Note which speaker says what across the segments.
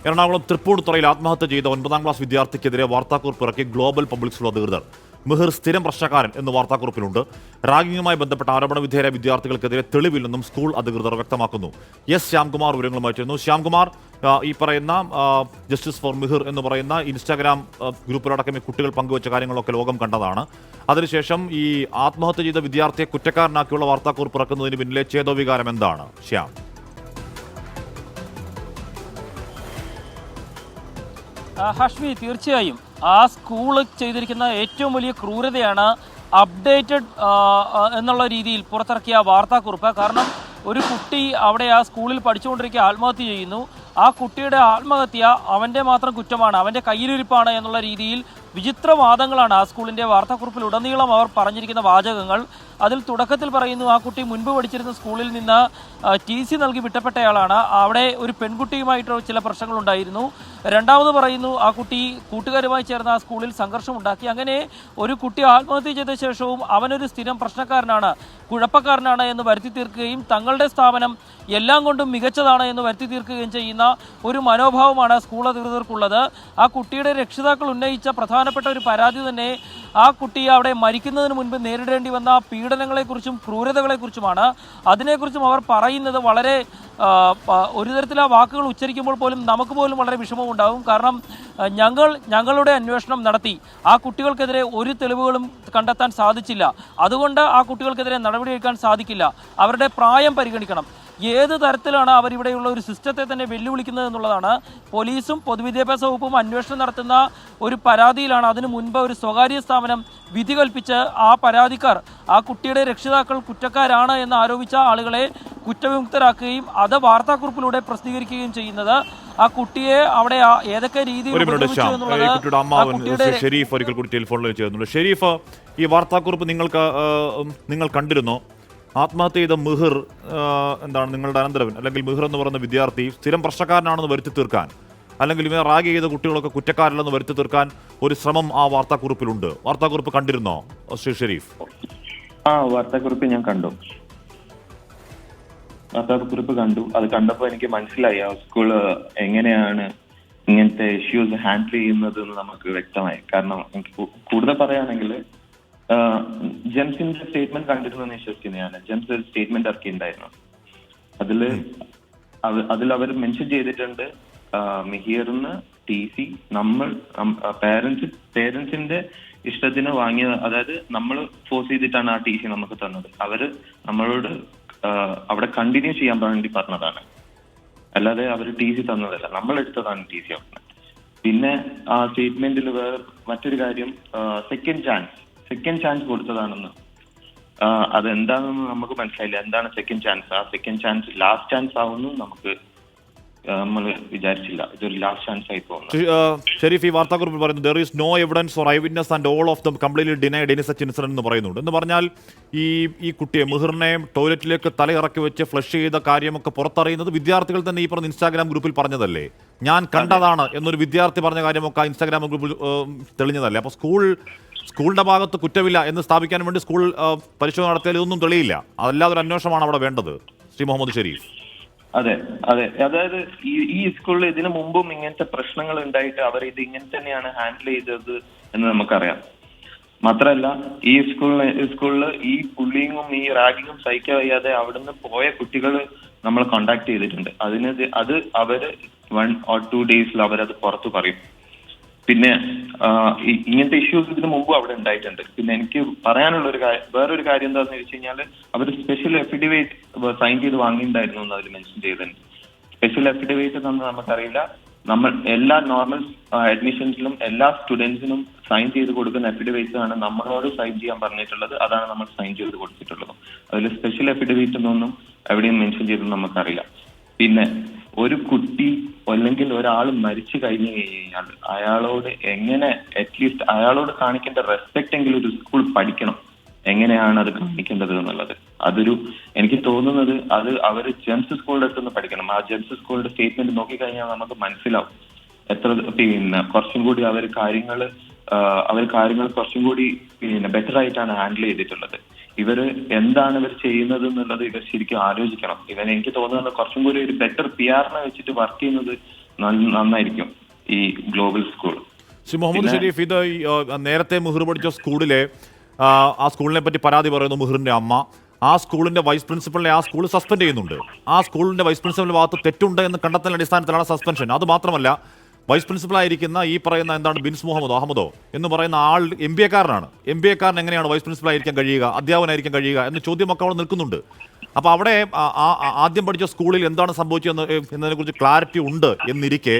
Speaker 1: എറണാകുളം തൃപ്പൂണിത്തുറയിൽ ആത്മഹത്യ ചെയ്ത 9ാം ക്ലാസ് വിദ്യാർത്ഥിക്കെതിരെ വാർത്താക്കുറിപ്പ് ഇറക്കി ഗ്ലോബൽ പബ്ലിക് സ്കൂൾ അധികൃതർ. മിഹിർ സ്ഥിരം പ്രശ്നക്കാരൻ എന്ന് വാർത്താക്കുറിപ്പിലുണ്ട്. റാഗിങ്ങുമായി ബന്ധപ്പെട്ട ആരോപണ വിധേയരായ വിദ്യാർത്ഥികൾക്കെതിരെ തെളിവില്ലെന്നും സ്കൂൾ അധികൃതർ വ്യക്തമാക്കുന്നു. എസ് ശ്യാംകുമാർ വിവരങ്ങളുമായി ചേരുന്നു. ശ്യാംകുമാർ, ഈ പറയുന്ന ജസ്റ്റിസ് ഫോർ മിഹിർ എന്ന് പറയുന്ന ഇൻസ്റ്റാഗ്രാം ഗ്രൂപ്പിലടക്കം ഈ കുട്ടികൾ പങ്കുവച്ച കാര്യങ്ങളൊക്കെ ലോകം കണ്ടതാണ്. അതിനുശേഷം ഈ ആത്മഹത്യ ചെയ്ത വിദ്യാർത്ഥിയെ കുറ്റക്കാരനാക്കിയുള്ള വാർത്താക്കുറിപ്പ് ഇറക്കുന്നതിന് പിന്നിലെ ചേതോവികാരം എന്താണ് ശ്യാം?
Speaker 2: ഹാഷ്മി, തീർച്ചയായും ആ സ്കൂള് ചെയ്തിരിക്കുന്ന ഏറ്റവും വലിയ ക്രൂരതയാണ് അപ്ഡേറ്റഡ് എന്നുള്ള രീതിയിൽ പുറത്തിറക്കിയ വാർത്താക്കുറിപ്പ്. കാരണം ഒരു കുട്ടി അവിടെ ആ സ്കൂളിൽ പഠിച്ചുകൊണ്ടിരിക്കുക ആത്മഹത്യ ചെയ്യുന്നു. ആ കുട്ടിയുടെ ആത്മഹത്യ അവൻ്റെ മാത്രം കുറ്റമാണ്, അവൻ്റെ കയ്യിലിരിപ്പാണ് എന്നുള്ള രീതിയിൽ വിചിത്രവാദങ്ങളാണ് ആ സ്കൂളിൻ്റെ വാർത്താക്കുറിപ്പിലുടനീളം അവർ പറഞ്ഞിരിക്കുന്ന വാചകങ്ങൾ. അതിൽ തുടക്കത്തിൽ പറയുന്നു ആ കുട്ടി മുൻപ് പഠിച്ചിരുന്ന സ്കൂളിൽ നിന്ന് TC നൽകി വിട്ടപ്പെട്ടയാളാണ്, അവിടെ ഒരു പെൺകുട്ടിയുമായിട്ട് ചില പ്രശ്നങ്ങളുണ്ടായിരുന്നു. രണ്ടാമത് പറയുന്നു ആ കുട്ടി കൂട്ടുകാരുമായി ചേർന്ന് ആ സ്കൂളിൽ സംഘർഷമുണ്ടാക്കി. അങ്ങനെ ഒരു കുട്ടി ആത്മഹത്യ ചെയ്ത ശേഷവും അവനൊരു സ്ഥിരം പ്രശ്നക്കാരനാണ്, കുഴപ്പക്കാരനാണ് എന്ന് വരുത്തി തീർക്കുകയും തങ്ങളുടെ സ്ഥാപനം എല്ലാം കൊണ്ടും മികച്ചതാണ് എന്ന് വരുത്തി തീർക്കുകയും ചെയ്യുന്ന ഒരു മനോഭാവമാണ് സ്കൂൾ അധികൃതർക്കുള്ളത്. ആ കുട്ടിയുടെ രക്ഷിതാക്കൾ ഉന്നയിച്ച പ്രധാനപ്പെട്ട ഒരു പരാതി തന്നെ ആ കുട്ടി അവിടെ മരിക്കുന്നതിന് മുൻപ് നേരിടേണ്ടി വന്ന പീഡനങ്ങളെക്കുറിച്ചും ക്രൂരതകളെക്കുറിച്ചുമാണ്. അതിനെക്കുറിച്ചും അവർ പറയുന്നത് വളരെ ഒരു തരത്തിൽ ആ വാക്കുകൾ ഉച്ചരിക്കുമ്പോൾ പോലും നമുക്ക് പോലും വളരെ വിഷമമുണ്ടാകും. കാരണം ഞങ്ങളുടെ അന്വേഷണം നടത്തി ആ കുട്ടികൾക്കെതിരെ ഒരു തെളിവുകളും കണ്ടെത്താൻ സാധിച്ചില്ല. അതുകൊണ്ട് ആ കുട്ടികൾക്കെതിരെ നടപടിയെടുക്കാൻ സാധിക്കില്ല. അവരുടെ പ്രായം പരിഗണിക്കണം. ഏത് തരത്തിലാണ് അവരിവിടെയുള്ള ഒരു സിസ്റ്റത്തെ തന്നെ വെല്ലുവിളിക്കുന്നത് എന്നുള്ളതാണ്. പോലീസും പൊതുവിദ്യാഭ്യാസ വകുപ്പും അന്വേഷണം നടത്തുന്ന ഒരു പരാതിയിലാണ് അതിനു മുൻപ് ഒരു സ്വകാര്യ സ്ഥാപനം വിധി കൽപ്പിച്ച് ആ പരാതിക്കാർ, ആ കുട്ടിയുടെ രക്ഷിതാക്കൾ കുറ്റക്കാരാണ് എന്ന് ആരോപിച്ച ആളുകളെ കുറ്റവിമുക്തരാക്കുകയും അത് വാർത്താക്കുറിപ്പിലൂടെ പ്രസിദ്ധീകരിക്കുകയും ചെയ്യുന്നത്. ആ കുട്ടിയെ അവിടെ ഏതൊക്കെ രീതിയിൽ
Speaker 1: ഷെരീഫ്, ഈ വാർത്താക്കുറിപ്പ് നിങ്ങൾ കണ്ടിരുന്നോ? ആത്മഹത്യ ചെയ്ത മിഹിർ നിങ്ങളുടെ അനന്തരവൻ അല്ലെങ്കിൽ മിഹിർ എന്ന് പറയുന്ന വിദ്യാർത്ഥി സ്ഥിരം പ്രശ്നക്കാരനാണെന്ന് വരുത്തി തീർക്കാൻ, അല്ലെങ്കിൽ ഇവർ റാഗ് ചെയ്ത കുട്ടികളൊക്കെ കുറ്റക്കാരല്ലെന്ന് വരുത്തി തീർക്കാൻ ഒരു ശ്രമം ആ വാർത്താക്കുറിപ്പിലുണ്ട്. വാർത്താക്കുറിപ്പ് കണ്ടിരുന്നോ ശ്രീ ഷെരീഫ്?
Speaker 3: വാർത്താക്കുറിപ്പ് ഞാൻ കണ്ടു. വാർത്താക്കുറിപ്പ് കണ്ടു. അത് കണ്ടപ്പോൾ എനിക്ക് മനസ്സിലായി ആ സ്കൂള് എങ്ങനെയാണ് ഇങ്ങനത്തെ ഇഷ്യൂസ് ഹാൻഡിൽ ചെയ്യുന്നത് എന്ന് നമുക്ക് വ്യക്തമായി. കാരണം എനിക്ക് കൂടുതൽ പറയുകയാണെങ്കിൽ ജെംസിന്റെ സ്റ്റേറ്റ്മെന്റ് കണ്ടിരുന്നു എന്ന് വിശ്വസിക്കുന്നു ഞാൻ. ജെംസ് ഒരു സ്റ്റേറ്റ്മെന്റ് ഇറക്കിയിട്ടുണ്ടായിരുന്നു. അതിൽ അവർ മെൻഷൻ ചെയ്തിട്ടുണ്ട് മിഹിറിന് TC നമ്മൾ പേരൻസിന്റെ ഇഷ്ടത്തിന് വാങ്ങിയത്, അതായത് നമ്മൾ ഫോഴ്സ് ചെയ്തിട്ടാണ് ആ TC നമുക്ക് തന്നത്. അവര് നമ്മളോട് അവിടെ കണ്ടിന്യൂ ചെയ്യാൻ വേണ്ടി പറഞ്ഞതാണ്, അല്ലാതെ അവര് TC തന്നതല്ല, നമ്മൾ എടുത്തതാണ് TC. പിന്നെ ആ സ്റ്റേറ്റ്മെന്റിൽ വേറെ മറ്റൊരു കാര്യം സെക്കൻഡ് ചാൻസ് കൊടുത്തതാണെന്ന്. അതെന്താണെന്ന് നമുക്ക് മനസ്സിലായില്ല. എന്താണ് സെക്കൻഡ് ചാൻസ്? ആ സെക്കൻഡ് ചാൻസ് ലാസ്റ്റ് ചാൻസ് ആവുന്നു നമ്മൾ വിചാരിച്ചില്ല. ഇതൊരു ലാസ്റ്റ് ചാൻസ് ആയി പോകുന്നു.
Speaker 1: ഷെരീഫ്, ഈ വാർത്താക്കുറിപ്പിൽ പറയുന്നു there is no evidence or eyewitness and all of them completely denied any such incident എന്ന് പറയുന്നുണ്ട്. എന്ന് പറഞ്ഞാൽ ഈ കുട്ടിയെ മിഹിറിനെ ടോയ്ലറ്റിലേക്ക് തലയിറക്കി വെച്ച് ഫ്ലഷ് ചെയ്ത കാര്യമൊക്കെ പുറത്തറിയുന്നത് വിദ്യാർത്ഥികൾ തന്നെ ഈ പറഞ്ഞ ഇൻസ്റ്റാഗ്രാം ഗ്രൂപ്പിൽ പറഞ്ഞതല്ലേ? ഞാൻ കണ്ടതാണ് എന്നൊരു വിദ്യാർത്ഥി പറഞ്ഞ കാര്യമൊക്കെ ഇൻസ്റ്റാഗ്രാം ഗ്രൂപ്പിൽ തെളിഞ്ഞതല്ലേ? അപ്പോൾ സ്കൂളിന്റെ ഭാഗത്ത് കുറ്റമില്ല എന്ന് സ്ഥാപിക്കാൻ വേണ്ടി സ്കൂൾ പരിശോധന നടത്തിയാൽ ഇതൊന്നും തെളിയില്ല. അതല്ലാതെ ഒരു അന്വേഷണമാണ് അവിടെ വേണ്ടത്. ശ്രീ മുഹമ്മദ് ഷെരീഫ്.
Speaker 3: അതെ, അതായത് ഈ സ്കൂളിൽ ഇതിനു മുമ്പും ഇങ്ങനത്തെ പ്രശ്നങ്ങൾ ഉണ്ടായിട്ട് അവർ ഇത് ഇങ്ങനെ തന്നെയാണ് ഹാൻഡിൽ ചെയ്തത് എന്ന് നമുക്കറിയാം. മാത്രമല്ല ഈ സ്കൂളിൽ ഈ ബുള്ളിങ്ങും ഈ റാഗിങ്ങും സഹിക്കാൻ വയ്യാതെ അവിടുന്ന് പോയ കുട്ടികൾ നമ്മൾ കോണ്ടാക്ട് ചെയ്തിട്ടുണ്ട്. അത് അവര് 1 or 2 days അവരത് പുറത്തു പറയും. പിന്നെ ഇങ്ങനത്തെ ഇഷ്യൂസ് ഇതിനു മുമ്പ് അവിടെ ഉണ്ടായിട്ടുണ്ട്. പിന്നെ എനിക്ക് പറയാനുള്ള വേറൊരു കാര്യം എന്താണെന്ന് വെച്ച് കഴിഞ്ഞാൽ അവർ സ്പെഷ്യൽ അഫിഡവിറ്റ് സൈൻ ചെയ്ത് വാങ്ങിയിട്ടുണ്ടായിരുന്നു എന്ന് അതിൽ മെൻഷൻ ചെയ്തിട്ടുണ്ട്. സ്പെഷ്യൽ അഫിഡവിറ്റ് എന്ന് നമുക്കറിയില്ല. നമ്മൾ എല്ലാ നോർമൽ അഡ്മിഷൻസിലും എല്ലാ സ്റ്റുഡൻസിനും സൈൻ ചെയ്ത് കൊടുക്കുന്ന അഫിഡവിറ്റ്സ് ആണ് നമ്മളോട് സൈൻ ചെയ്യാൻ പറഞ്ഞിട്ടുള്ളത്. അതാണ് നമ്മൾ സൈൻ ചെയ്ത് കൊടുത്തിട്ടുള്ളത്. അതിൽ സ്പെഷ്യൽ അഫിഡവിറ്റ് എന്നൊന്നും എവിടെയും മെൻഷൻ ചെയ്തെന്ന് നമുക്കറിയില്ല. പിന്നെ ഒരു കുട്ടി അല്ലെങ്കിൽ ഒരാൾ മരിച്ചു കഴിഞ്ഞു കഴിഞ്ഞാൽ അയാളോട് എങ്ങനെ അറ്റ്ലീസ്റ്റ് അയാളോട് കാണിക്കേണ്ട റെസ്പെക്ട് എങ്കിലും ഒരു സ്കൂൾ പഠിക്കണം, എങ്ങനെയാണ് അത് കാണിക്കേണ്ടത് എന്നുള്ളത്. എനിക്ക് തോന്നുന്നത് അവര് ജെംസ് സ്കൂളിന്റെ അടുത്തുനിന്ന് പഠിക്കണം. ആ ജെംസ് സ്കൂളിന്റെ സ്റ്റേറ്റ്മെന്റ് നോക്കിക്കഴിഞ്ഞാൽ നമുക്ക് മനസ്സിലാവും കുറച്ചും കൂടി അവർ കാര്യങ്ങൾ കുറച്ചും കൂടി ബെറ്റർ ആയിട്ടാണ് ഹാൻഡിൽ ചെയ്തിട്ടുള്ളത്. എന്താണ് ഇവർ ചെയ്യുന്നത് എന്നുള്ളത് ഇവർ ശരിക്കും ആലോചിക്കണം. എനിക്ക് തോന്നുന്നത് കുറച്ചും കൂടി ഒരു ബെറ്റർ PR വെച്ചിട്ട് വർക്ക് ചെയ്യുന്നത് നന്നായിരിക്കും ഈ ഗ്ലോബൽ സ്കൂൾ.
Speaker 1: ശ്രീ മുഹമ്മദ് ഷെരീഫ്, ഇത് നേരത്തെ മിഹിർ പഠിച്ച സ്കൂളിലെ ആ സ്കൂളിനെ പറ്റി പരാതി പറയുന്നു മിഹിറിന്റെ അമ്മ. ആ സ്കൂളിന്റെ വൈസ് പ്രിൻസിപ്പലിനെ ആ സ്കൂൾ സസ്പെൻഡ് ചെയ്യുന്നുണ്ട്. ആ സ്കൂളിന്റെ വൈസ് പ്രിൻസിപ്പലിന്റെ ഭാഗത്ത് തെറ്റുണ്ട് എന്ന് കണ്ടെത്തലിന്റെ അടിസ്ഥാനത്തിലാണ് സസ്പെൻഷൻ. അത് മാത്രമല്ല, വൈസ് പ്രിൻസിപ്പലായിരിക്കുന്ന ഈ പറയുന്ന എന്താണ് ബിൻസ് അഹമ്മദോ എന്ന് പറയുന്ന ആൾ MBA കാരനാണ്. MBA കാരൻ എങ്ങനെയാണ് വൈസ് പ്രിൻസിപ്പലായിരിക്കാൻ കഴിയുക, അധ്യാപകനായിരിക്കാൻ കഴിയുക എന്ന ചോദ്യമൊക്കെ അവിടെ നിൽക്കുന്നുണ്ട്. അപ്പോൾ അവിടെ ആദ്യം പഠിച്ച സ്കൂളിൽ എന്താണ് സംഭവിച്ചതെന്ന് എന്നതിനെക്കുറിച്ച് ക്ലാരിറ്റി ഉണ്ട് എന്നിരിക്കെ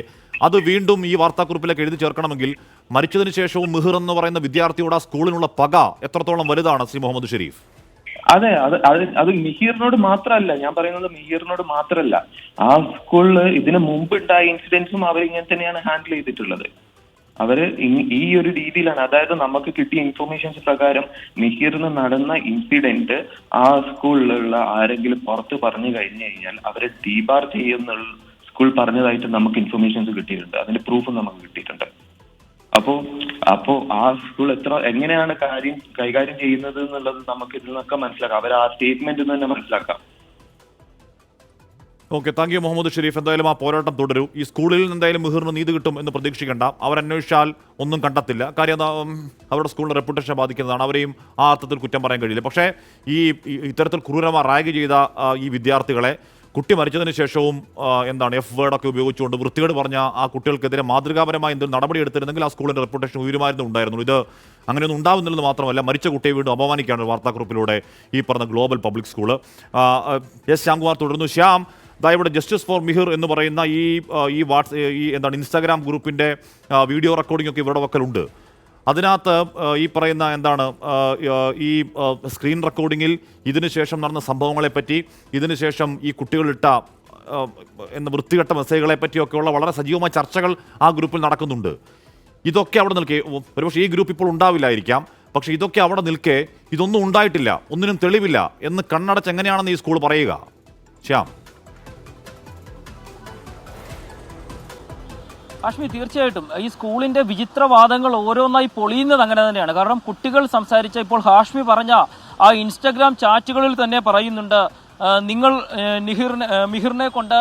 Speaker 1: അത് വീണ്ടും ഈ വാർത്താക്കുറിപ്പിലേക്ക് എഴുതി ചേർക്കണമെങ്കിൽ മരിച്ചതിന് ശേഷവും മിഹിർ എന്ന് പറയുന്ന വിദ്യാർത്ഥിയോട് ആ സ്കൂളിനുള്ള പക എത്രത്തോളം വലുതാണ് ശ്രീ മുഹമ്മദ് ഷെരീഫ്?
Speaker 3: അതെ, അത് മിഹിറിനോട് മാത്രമല്ല ഞാൻ പറയുന്നത്, മിഹിറിനോട് മാത്രമല്ല, ആ സ്കൂളിൽ ഇതിനു മുമ്പ് ഉണ്ടായ ഇൻസിഡൻസും അവർ ഇങ്ങനെ തന്നെയാണ് ഹാൻഡിൽ ചെയ്തിട്ടുള്ളത്. അവര് ഈ ഒരു രീതിയിലാണ്, അതായത് നമുക്ക് കിട്ടിയ ഇൻഫർമേഷൻസ് പ്രകാരം മിഹിറിന് നടന്ന ഇൻസിഡന്റ് ആ സ്കൂളിലുള്ള ആരെങ്കിലും പുറത്ത് പറഞ്ഞു കഴിഞ്ഞു കഴിഞ്ഞാൽ അവരെ ഡീബാർ ചെയ്യുന്ന സ്കൂൾ പറഞ്ഞതായിട്ട് നമുക്ക് ഇൻഫർമേഷൻസ് കിട്ടിയിട്ടുണ്ട്. അതിന്റെ പ്രൂഫ് നമുക്ക് കിട്ടിയിട്ടുണ്ട്. അപ്പോ ആ സ്കൂൾ എങ്ങനെയാണ് കൈകാര്യം ചെയ്യുന്നത് എന്നുള്ളത് നമുക്ക് ഇതിൽ നിന്നൊക്കെ മനസ്സിലാക്കാം. അവർ ആ സ്റ്റേറ്റ്മെന്റ് തന്നെ മനസ്സിലാക്കാം.
Speaker 1: Okay, thank you Muhammad Sharif. എന്തായാലും ആ പോരാട്ടം തുടരൂ. ഈ സ്കൂളിൽ നിന്ന് എന്തായാലും മിഹിറിന് നീതി കിട്ടും എന്ന് പ്രതീക്ഷിക്കേണ്ട. അവരന്വേഷിച്ചാൽ ഒന്നും കണ്ടെത്തില്ല. കാര്യം അവരുടെ സ്കൂളിന്റെ റെപ്യൂട്ടേഷൻ ബാധിക്കുന്നതാണ്. അവരെയും ആ അർത്ഥത്തിൽ കുറ്റം പറയാൻ കഴിയില്ല. പക്ഷേ ഇത്തരത്തിൽ ക്രൂരമായി റാഗ് ചെയ്ത ഈ വിദ്യാർത്ഥികളെ കുട്ടി മരിച്ചതിന് ശേഷവും എന്താണ് F വേർഡൊക്കെ ഉപയോഗിച്ചുകൊണ്ട് വൃത്തികേട് പറഞ്ഞ ആ കുട്ടികൾക്കെതിരെ മാതൃകാപരമായി എന്തെങ്കിലും നടപടി എടുത്തിരുന്നെങ്കിൽ ആ സ്കൂളിന്റെ റെപ്യൂട്ടേഷൻ ഉയരുമായിരുന്നു. ഇത് അങ്ങനെയൊന്നും ഉണ്ടാവുന്നില്ലെന്ന് മാത്രമല്ല, മരിച്ച കുട്ടിയെ വീണ്ടും അപമാനിക്കുകയാണ് വാർത്താക്കുറിപ്പിലൂടെ ഈ പറഞ്ഞ ഗ്ലോബൽ പബ്ലിക് സ്കൂള്. ശ്യാംകുമാർ തുടരുന്നു. ശ്യാം, ഇവിടെ ജസ്റ്റിസ് ഫോർ മിഹിർ എന്ന് പറയുന്ന ഈ ഇൻസ്റ്റാഗ്രാം ഗ്രൂപ്പിന്റെ വീഡിയോ റെക്കോർഡിംഗ് ഒക്കെ ഇവരുടെ വക്കലുണ്ട്. അതിനകത്ത് ഈ പറയുന്ന ഈ സ്ക്രീൻ റെക്കോർഡിങ്ങിൽ ഇതിനുശേഷം നടന്ന സംഭവങ്ങളെപ്പറ്റി, ഇതിനുശേഷം ഈ കുട്ടികളിട്ട വൃത്തികെട്ട മെസ്സേജുകളെ പറ്റിയൊക്കെയുള്ള വളരെ സജീവമായ ചർച്ചകൾ ആ ഗ്രൂപ്പിൽ നടക്കുന്നുണ്ട്. ഇതൊക്കെ അവിടെ നിൽക്കെ, ഒരുപക്ഷെ ഈ ഗ്രൂപ്പ് ഇപ്പോൾ ഉണ്ടാവില്ലായിരിക്കാം, പക്ഷേ ഇതൊക്കെ അവിടെ നിൽക്കെ ഇതൊന്നും ഉണ്ടായിട്ടില്ല, ഒന്നിനും തെളിവില്ല എന്ന് കണ്ണടച്ച് എങ്ങനെയാണെന്ന് ഈ സ്കൂൾ പറയുക? ശ്യാം.
Speaker 2: ഹാഷ്മി, തീർച്ചയായിട്ടും ഈ സ്കൂളിന്റെ വിചിത്രവാദങ്ങൾ ഓരോന്നായി പൊളിയുന്നത് അങ്ങനെ തന്നെയാണ്. കാരണം കുട്ടികൾ സംസാരിച്ച, ഇപ്പോൾ ഹാഷ്മി പറഞ്ഞ ആ ഇൻസ്റ്റഗ്രാം ചാറ്റുകളിൽ തന്നെ പറയുന്നുണ്ട്, നിങ്ങൾ മിഹിറിനെ കൊണ്ട്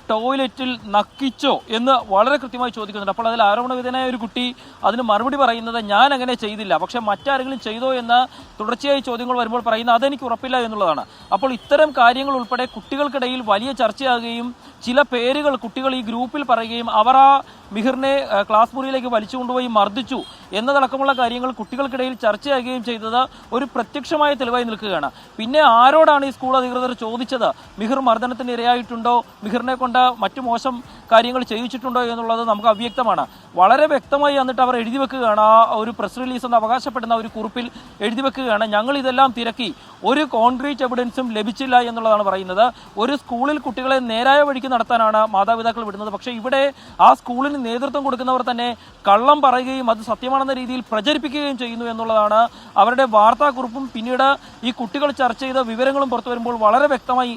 Speaker 2: ടോയ്ലറ്റിൽ നക്കിച്ചോ എന്ന് വളരെ കൃത്യമായി ചോദിക്കുന്നുണ്ട്. അപ്പോൾ അതിൽ ആരോപണവിധേയനായ ഒരു കുട്ടി അതിന് മറുപടി പറയുന്നത് ഞാൻ അങ്ങനെ ചെയ്തില്ല, പക്ഷെ മറ്റാരെങ്കിലും ചെയ്തോ എന്ന് തുടർച്ചയായി ചോദ്യങ്ങൾ വരുമ്പോൾ പറയുന്നത് അതെനിക്ക് ഉറപ്പില്ല എന്നുള്ളതാണ്. അപ്പോൾ ഇത്തരം കാര്യങ്ങൾ ഉൾപ്പെടെ കുട്ടികൾക്കിടയിൽ വലിയ ചർച്ചയാകുകയും ചില പേരുകൾ കുട്ടികൾ ഈ ഗ്രൂപ്പിൽ പറയുകയും അവർ ആ മിഹിറിനെ ക്ലാസ് മുറിയിലേക്ക് വലിച്ചു കൊണ്ടുപോയി മർദ്ദിച്ചു എന്നതടക്കമുള്ള കാര്യങ്ങൾ കുട്ടികൾക്കിടയിൽ ചർച്ചയാകുകയും ചെയ്തത് ഒരു പ്രത്യക്ഷമായ തെളിവായി നിൽക്കുകയാണ്. പിന്നെ ആരോടാണ് ഈ സ്കൂൾ അധികൃതർ ചോദിച്ചത് മിഹിർ മർദ്ദനത്തിന് ഇരയായിട്ടുണ്ടോ, മിഹിറിനെ കൊണ്ട് മറ്റു മോശം കാര്യങ്ങൾ ചെയ്യിച്ചിട്ടുണ്ടോ എന്നുള്ളത് നമുക്ക് അവ്യക്തമാണ്. വളരെ വ്യക്തമായി എന്നിട്ട് അവർ എഴുതി വെക്കുകയാണ്, ആ ഒരു പ്രസ് റിലീസ് എന്ന് അവകാശപ്പെടുന്ന ഒരു കുറിപ്പിൽ എഴുതി വെക്കുകയാണ്, ഞങ്ങൾ ഇതെല്ലാം തിരക്കി, ഒരു കോൺക്രീറ്റ് എവിഡൻസും ലഭിച്ചില്ല എന്നുള്ളതാണ് പറയുന്നത്. ഒരു സ്കൂളിൽ കുട്ടികളെ നേരായ വഴിക്ക് നടത്താനാണ് മാതാപിതാക്കൾ വിടുന്നത്. പക്ഷേ ഇവിടെ ആ സ്കൂളിന് നേതൃത്വം കൊടുക്കുന്നവർ തന്നെ കള്ളം പറയുകയും അത് സത്യമാണെന്ന രീതിയിൽ പ്രചരിപ്പിക്കുകയും ചെയ്യുന്നു എന്നുള്ളതാണ് അവരുടെ വാർത്താക്കുറിപ്പും പിന്നീട് ഈ കുട്ടികൾ ചർച്ച ചെയ്ത വിവരങ്ങളും പുറത്തു വരുമ്പോൾ വളരെ വ്യക്തമായി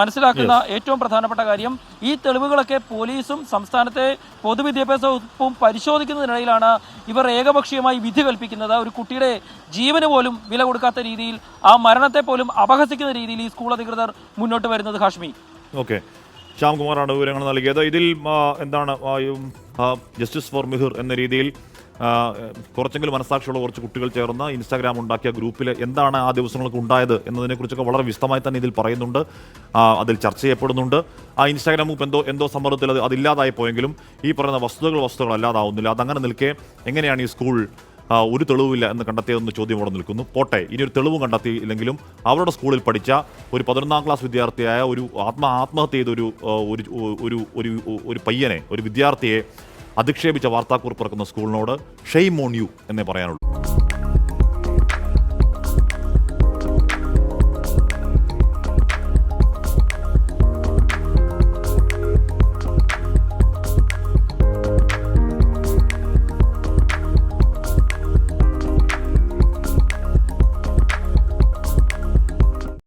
Speaker 2: മനസ്സിലാക്കുന്ന ഏറ്റവും പ്രധാനപ്പെട്ട കാര്യം, ഈ തെളിവുകളൊക്കെ പോലീസും സംസ്ഥാനത്തെ പൊതുവിദ്യാഭ്യാസ വകുപ്പും പരിശോധിക്കുന്നതിനിടയിലാണ് ഇവർ ഏകപക്ഷീയമായി വിധി കൽപ്പിക്കുന്നത്. ഒരു കുട്ടിയുടെ ജീവന് പോലും വില കൊടുക്കാത്ത രീതിയിൽ, ആ മരണത്തെ പോലും അപഹസിക്കുന്ന രീതിയിൽ ഈ സ്കൂൾ അധികൃതർ മുന്നോട്ട് വരുന്നത്. ഹാഷ്മി.
Speaker 1: ഓക്കെ, ശ്യാംകുമാറാണ് വിവരങ്ങൾ നൽകിയത്. ഇതിൽ എന്താണ് ജസ്റ്റിസ് ഫോർ മിഹിർ എന്ന രീതിയിൽ കുറച്ചെങ്കിലും മനസ്സാക്ഷിയുള്ള കുറച്ച് കുട്ടികൾ ചേർന്ന് ഇൻസ്റ്റാഗ്രാം ഉണ്ടാക്കിയ ഗ്രൂപ്പിൽ എന്താണ് ആ ദിവസങ്ങൾക്ക് ഉണ്ടായത് എന്നതിനെക്കുറിച്ചൊക്കെ വളരെ വിശദമായി തന്നെ ഇതിൽ പറയുന്നുണ്ട്, അതിൽ ചർച്ച ചെയ്യപ്പെടുന്നുണ്ട്. ആ ഇൻസ്റ്റാഗ്രാം ഗ്രൂപ്പ് എന്തോ സമ്മർദ്ദത്തിൽ അതില്ലാതായി പോയെങ്കിലും ഈ പറയുന്ന വസ്തുതകൾ അല്ലാതാവുന്നില്ല. അതങ്ങനെ നിൽക്കെ എങ്ങനെയാണ് ഈ സ്കൂൾ ഒരു തെളിവില്ല എന്ന് കണ്ടെത്തിയതെന്ന് ചോദ്യം അവിടെ നിൽക്കുന്നു. പോട്ടെ, ഇനി ഒരു തെളിവും കണ്ടെത്തിയില്ലെങ്കിലും അവരുടെ സ്കൂളിൽ പഠിച്ച ഒരു 11ാം ക്ലാസ് വിദ്യാർത്ഥിയായ ഒരു ആത്മഹത്യ ചെയ്ത ഒരു പയ്യനെ, ഒരു വിദ്യാർത്ഥിയെ അധിക്ഷേപിച്ച വാർത്താക്കുറിപ്പ് ഇറക്കുന്ന സ്കൂളിനോട് ഷെയിം ഓൺ യു എന്നേ പറയാനുള്ളൂ.